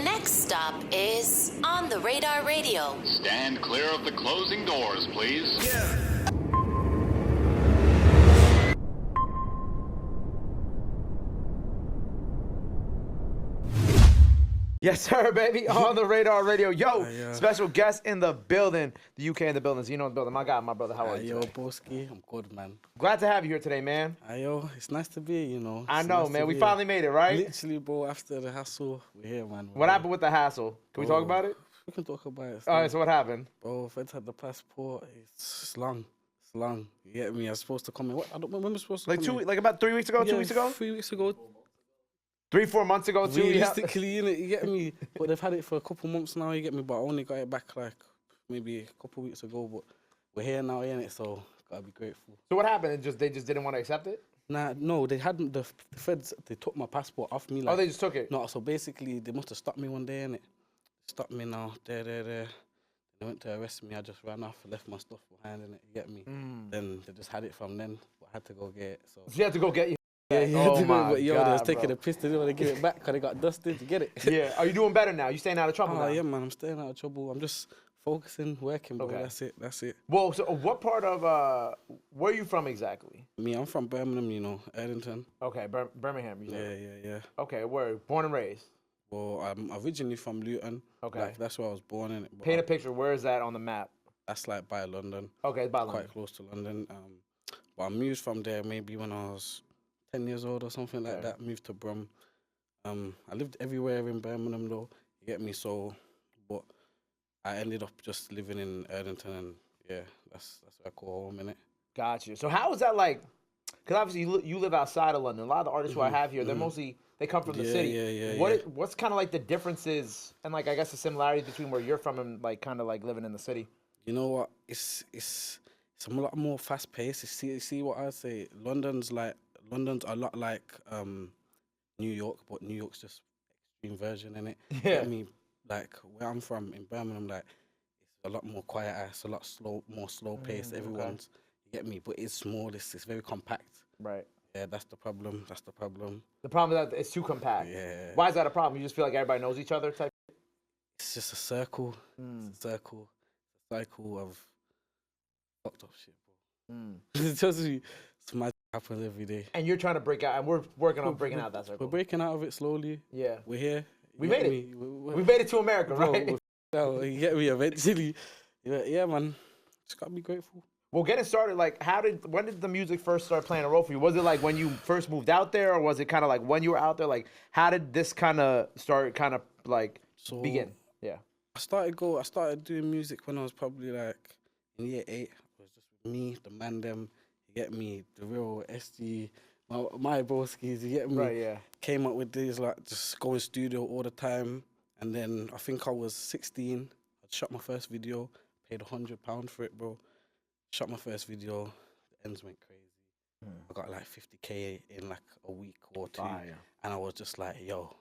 next stop is On the Radar Radio. Stand clear of the closing doors, please. Yeah. Yes, sir, baby. On the Radar Radio. Yo, special guest in the building. The UK in the building. Zino in the building. My guy, my brother. How are you today? Yo, Boski. I'm good, man. Glad to have you here today, man. Yo, it's nice to be here, you know. I know, man. We finally made it, right? Literally, bro, after the hassle, we're here, man. What happened with the hassle? Can we talk about it? We can talk about it. All right, so what happened? Bro, Feds had the passport. It's long. It's long. You get me? I was supposed to come in. What? I don't remember when we supposed to come in. Like about 3 weeks ago, 2 weeks ago? 3 weeks ago. 3-4 months ago, too. Realistically, innit, you get me? But they've had it for a couple months now, you get me? But I only got it back like maybe a couple weeks ago. But we're here now, innit? So gotta be grateful. So what happened? They just didn't want to accept it? Nah, no, they hadn't. The Feds, they took my passport off me. Like, oh, they just took it? No, so basically, they must have stopped me one day, innit? Stopped me now. There. They went to arrest me. I just ran off, left my stuff behind, innit? You get me? Then they just had it from then. But I had to go get it. So you had to go get you. Yeah, oh to my go, but yo, God, they was taking bro. a piss. They didn't want to give it back because they got dusted to get it. Yeah. Are you doing better now? You staying out of trouble now? Yeah, man. I'm staying out of trouble. I'm just focusing, working, bro. Okay. That's it. Well, so what part of, where are you from exactly? Me, I'm from Birmingham, you know, Erdington. Okay, Birmingham, you said? Yeah. Okay, where? Born and raised? Well, I'm originally from Luton. Okay. Like, that's where I was born in. Paint a picture. Where is that on the map? That's like by London. Okay, it's by Quite London. close to London. But I moved from there maybe when I was 10 years old or something like that. Moved to Brum. I lived everywhere in Birmingham though. You get me? So, but I ended up just living in Erdington, and yeah, that's where I call home, innit? Got you. So how is that like? Because obviously you live outside of London. A lot of the artists who I have here, they're mostly, they come from the city. Yeah. What's kind of like the differences and like I guess the similarities between where you're from and like kind of like living in the city? You know what? It's a lot more fast paced. You see what I say? London's a lot like New York, but New York's just extreme version, innit? Yeah. I mean, like where I'm from in Birmingham, like it's a lot more quiet. It's a lot more slow paced. Everyone's, you get me? But it's small. It's very compact. Right. Yeah, that's the problem. The problem is that it's too compact. Yeah. Why is that a problem? You just feel like everybody knows each other type? It's just a circle. It's a circle. It's a cycle of fucked up shit, bro. It tells you it's magic happens every day. And you're trying to break out, and we're working on breaking out that circle. We're breaking out of it slowly. Yeah. We're here. We made it. We made it to America, Bro, right? you get me eventually. Yeah, man. Just gotta be grateful. Well, getting started, like, when did the music first start playing a role for you? Was it like when you first moved out there, or was it kind of like when you were out there? Like, how did this kind of begin? Yeah. I started doing music when I was probably like in year 8. It was just with me, the man them, you get me, the real SG, my broskies, you get me? Right, yeah. Came up with these, like, just go in studio all the time. And then I think I was 16. I shot my first video, paid £100 for it, bro. Shot my first video, the ends went crazy. I got like 50K in like a week or 2. And I was just like, yo,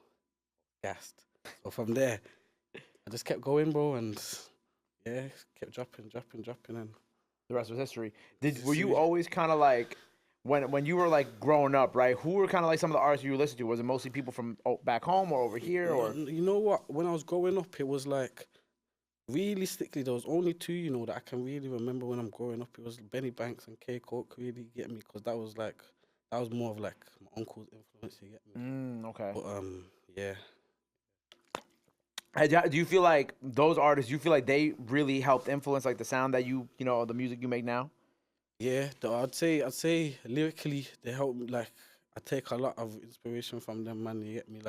gassed. So from there, I just kept going, bro, and yeah, kept dropping, and The rest was history. Were you always kind of like, when you were like growing up, right? Who were kind of like some of the artists you listened to? Was it mostly people from back home or over here, or? You know what? When I was growing up, it was like, realistically, there was only 2, you know, that I can really remember when I'm growing up. It was Benny Banks and K Coke, really, get me? Because that was more of like my uncle's influence, you get me? Okay. But yeah. Do you feel like those artists, they really helped influence like the sound that the music you make now? Yeah, I'd say lyrically they help me. Like, I take a lot of inspiration from them, man. You get me?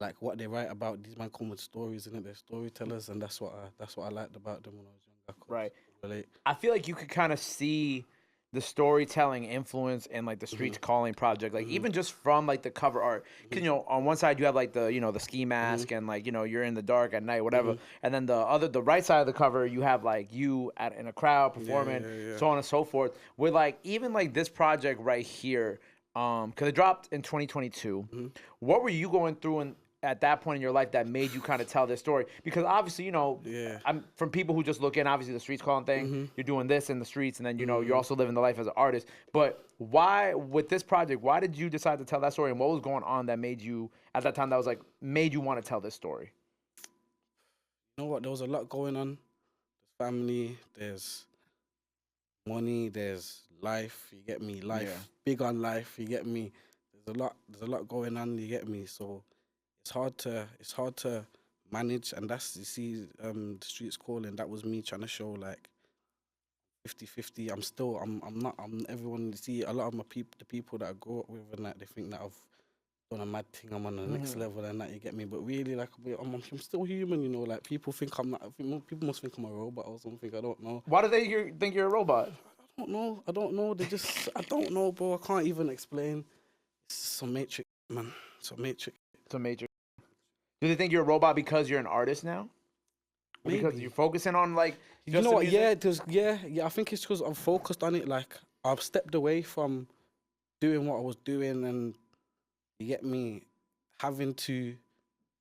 Like what they write about. These man come with stories, and they're storytellers, and that's what I liked about them when I was younger. Right. Relate. I feel like you could kind of see the storytelling influence in like the Streets Calling project, like even just from like the cover art. Cause on one side you have like the the ski mask and like you're in the dark at night, whatever, and then the right side of the cover you have like you in a crowd performing, so on and so forth. With like even like this project right here, cause it dropped in 2022. What were you going through at that point in your life that made you kind of tell this story? Because obviously, Yeah. I'm from people who just look in. Obviously, the streets calling thing. You're doing this in the streets, and then you're also living the life as an artist. But why, with this project, why did you decide to tell that story, and what was going on that made you at that time that was like made you want to tell this story? You know what? There was a lot going on. There's family. There's money. There's life. You get me? Life. Yeah. Big on life. You get me? There's a lot. There's a lot going on. You get me? So it's hard to manage, and that's, you see, the streets calling. That was me trying to show like 50-50. I'm everyone. You see, a lot of the people that I grew up with, and that they think that I've done a mad thing. I'm on the next level, and that, you get me. But really, like, I'm still human. Like, people think I'm not. People must think I'm a robot or something. I don't know. Why do they think you're a robot? I don't know. They just, I don't know, bro. I can't even explain. It's some matrix, man. It's a matrix. It's a major. Do they think you're a robot because you're an artist now? Because Maybe. you're focusing on like You just know the what? music? Yeah. I think it's because I'm focused on it. Like, I've stepped away from doing what I was doing, and you get me, having to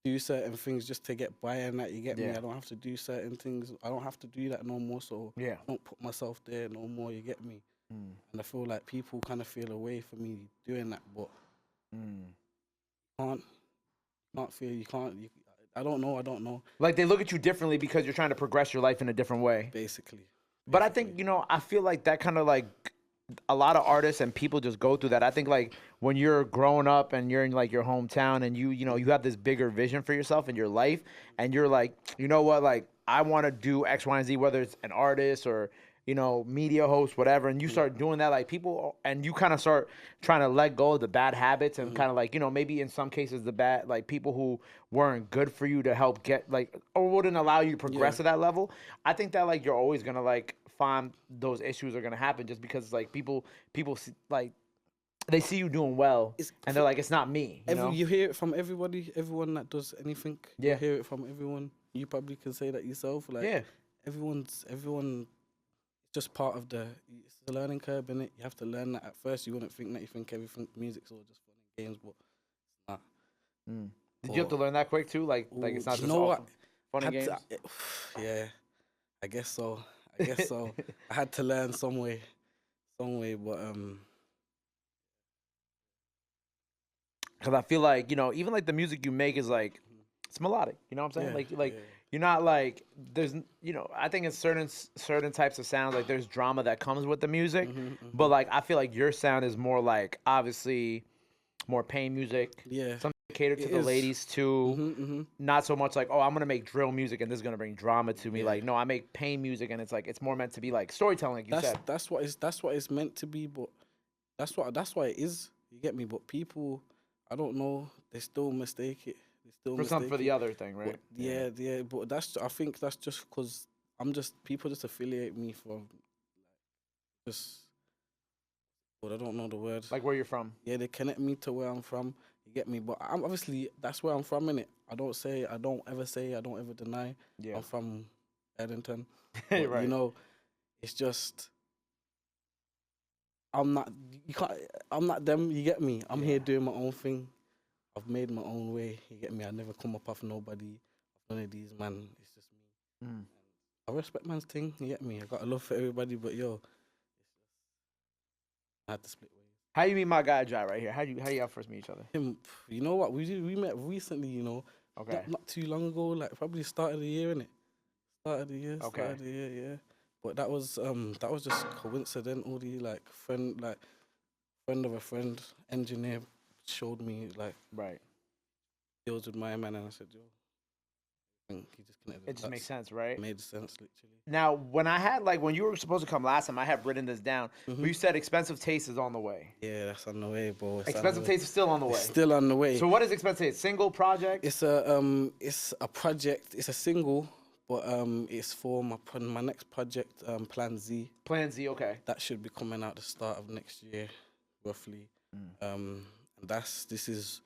do certain things just to get by, and that, you get me. Yeah. I don't have to do certain things. I don't have to do that no more. So Yeah. I don't put myself there no more. You get me. Mm. And I feel like people kind of feel away for me doing that, but Mm. can't feel. You can't. I don't know. Like they look at you differently because you're trying to progress your life in a different way. Basically. But I think, I feel like that kind of like a lot of artists and people just go through that. I think like when you're growing up and you're in like your hometown and you have this bigger vision for yourself and your life, and you're like, you know what, like I want to do X, Y, and Z, whether it's an artist or, media host, whatever. And you start doing that, like people, and you kind of start trying to let go of the bad habits and kind of like, maybe in some cases the bad, like people who weren't good for you to help get like, or wouldn't allow you to progress to that level. I think that like you're always going to like find those issues are going to happen just because like people see, like they see you doing well and they're like, it's not me. You hear it from everyone that does anything. Yeah. You hear it from everyone. You probably can say that yourself. Like, Yeah. everyone. Just part of it's the learning curve, innit? You have to learn that. At first, you wouldn't think that. You think everything music's all just fun and games, but it's not. Did you have to learn that quick too? Like it's not just all fun and games. Yeah, I guess so. I had to learn some way, but Because I feel like even like the music you make is like it's melodic. You know what I'm saying? Yeah, You're not like there's I think in certain types of sounds like there's drama that comes with the music, but like I feel like your sound is more like obviously more pain music. Yeah. Something catered to the ladies too. Not so much like, oh, I'm gonna make drill music and this is gonna bring drama to me. Yeah. Like no, I make pain music and it's like it's more meant to be like storytelling, like you said. That's what it's meant to be, but that's what it is. You get me? But people, I don't know, they still mistake it. For the other thing, right? But yeah. But I think that's just because people just affiliate me from but I don't know the word. Like where you're from. Yeah, they connect me to where I'm from. You get me? But I'm obviously that's where I'm from, innit? I don't ever deny. Yeah. I'm from Eddington. But, Right. It's just I'm not them, you get me? I'm here doing my own thing. I've made my own way, you get me? I never come up off nobody, none of these, man. It's just me. I respect man's thing, you get me? I got a love for everybody, but I had to split ways. How you meet my guy Jai right here? How y'all first meet each other? Him, you know what? We met recently, Okay. Not too long ago, like probably start of the year, innit? Start of the year, yeah. But that was just coincidentally, like friend of a friend, engineer showed me like Right. deals with my man, and I said, yo, I think he just connected. It just makes sense, right? Made sense, literally. Now, when you were supposed to come last time, I had written this down. But you said Expensive Taste is on the way. Yeah, that's on the way, bro. Expensive Taste is still on the way. It's still on the way. So what is Expensive Taste? Single project? It's a project. It's a single, but it's for my next project, Plan Z. Plan Z, okay. That should be coming out the start of next year, roughly. And this is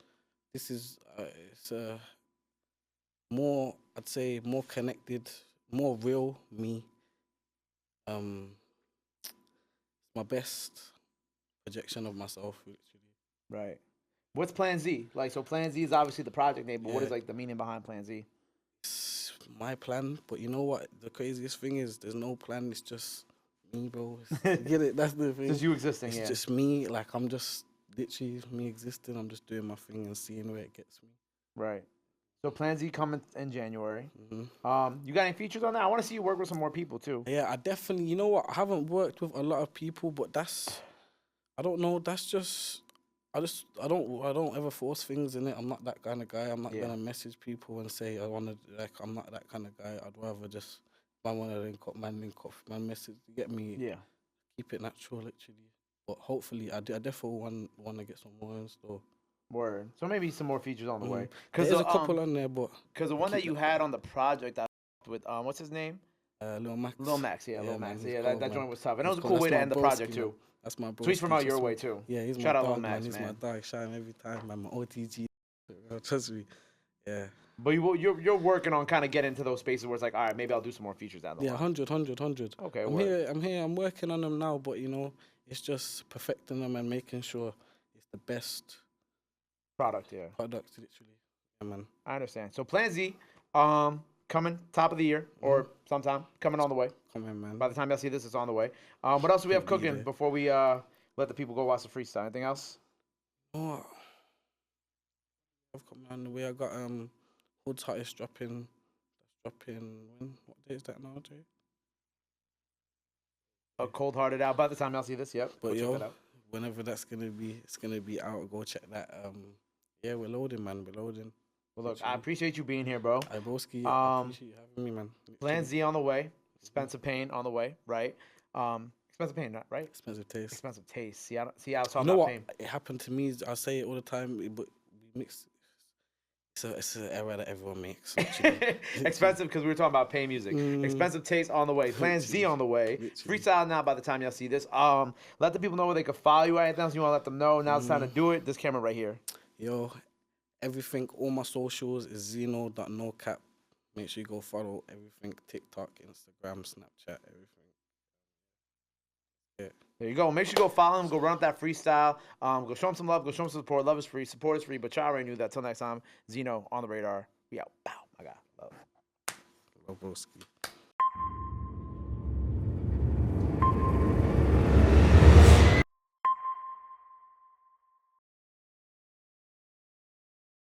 it's more, I'd say, more connected, more real me. It's my best projection of myself, literally. Right. What's Plan Z? Like, so Plan Z is obviously the project name, but what is Yeah. like the meaning behind Plan Z? It's my plan, but you know what? The craziest thing is there's no plan. It's just me, bro. You get it? That's the thing. Just you existing, It's yeah. just me. Like I'm just literally me existing. I'm just doing my thing and seeing where it gets me. Right. So Plan Z coming in January. Mm-hmm. You got any features on that? I want to see you work with some more people too. Yeah, I definitely. You know what? I haven't worked with a lot of people, but that's. I don't know. That's just. I don't ever force things in it. I'm not that kind of guy. I'm not Yeah. gonna message people and say I want to. Like I'm not that kind of guy. I'd rather just. Man want to link up, man message. You get me? Yeah. Keep it natural, literally. But hopefully, I definitely want to get some more in store. Word. So maybe some more features on the way. There's a couple on there, but Because the one that keep you had on the project with what's his name? Lil Max. Lil Max, yeah, Lil man, Max. he's Yeah, cold, that man. joint was tough. And that He's was a cold. cool That's way to my end the broski, project man. too. That's my bro. So he's from out your way too. Yeah, he's Shout my out Lil dog, Max, man. He's my man. dog. Shine every time, man. My OTG. Trust me. Yeah. But you're working on kind of getting into those spaces where it's like, all right, maybe I'll do some more features down the Yeah, line. 100. Okay, I'm word. here. I'm working on them now, but you know, it's just perfecting them and making sure it's the best Product, yeah. product, literally. Yeah, man. I understand. So Plan Z, coming top of the year or sometime coming on the way. Come on, man. By the time y'all see this, it's on the way. What else do we have Be cooking there. before we let the people go watch the freestyle? Anything else? Oh, I've come on the way. I got Hood's Hottest dropping. That's dropping when? What day is that now, Jay? A Cold Hearted out. By the time y'all see this, yep. But Go check yo, that out. whenever that's gonna be, it's gonna be out. Go check that. Yeah, we're loading, man. We're loading. Well, look, I appreciate you being here, bro. I broski. I appreciate you having me, man. Plan Z on the way. Expensive Pain on the way, right? Expensive Pain, right? Expensive taste. Expensive Taste. See, I was You talking know about what? pain. It happened to me. I say it all the time, but we mix. It's an error that everyone makes. Actually. Expensive because we were talking about pain music. Expensive Taste on the way. Plan Z on the way. Literally. Freestyle now by the time y'all see this. Let the people know where they can follow you at. Anything else you want to let them know? Now it's time to do it. This camera right here. Yo, everything, all my socials is Zino.nocap. Make sure you go follow everything: TikTok, Instagram, Snapchat, everything. Yeah. There you go. Make sure you go follow him. Go run up that freestyle. Go show him some love. Go show him some support. Love is free. Support is free. But y'all already knew that. Till next time, Zino on the radar. We out. Bow. My God. Love. Love broski.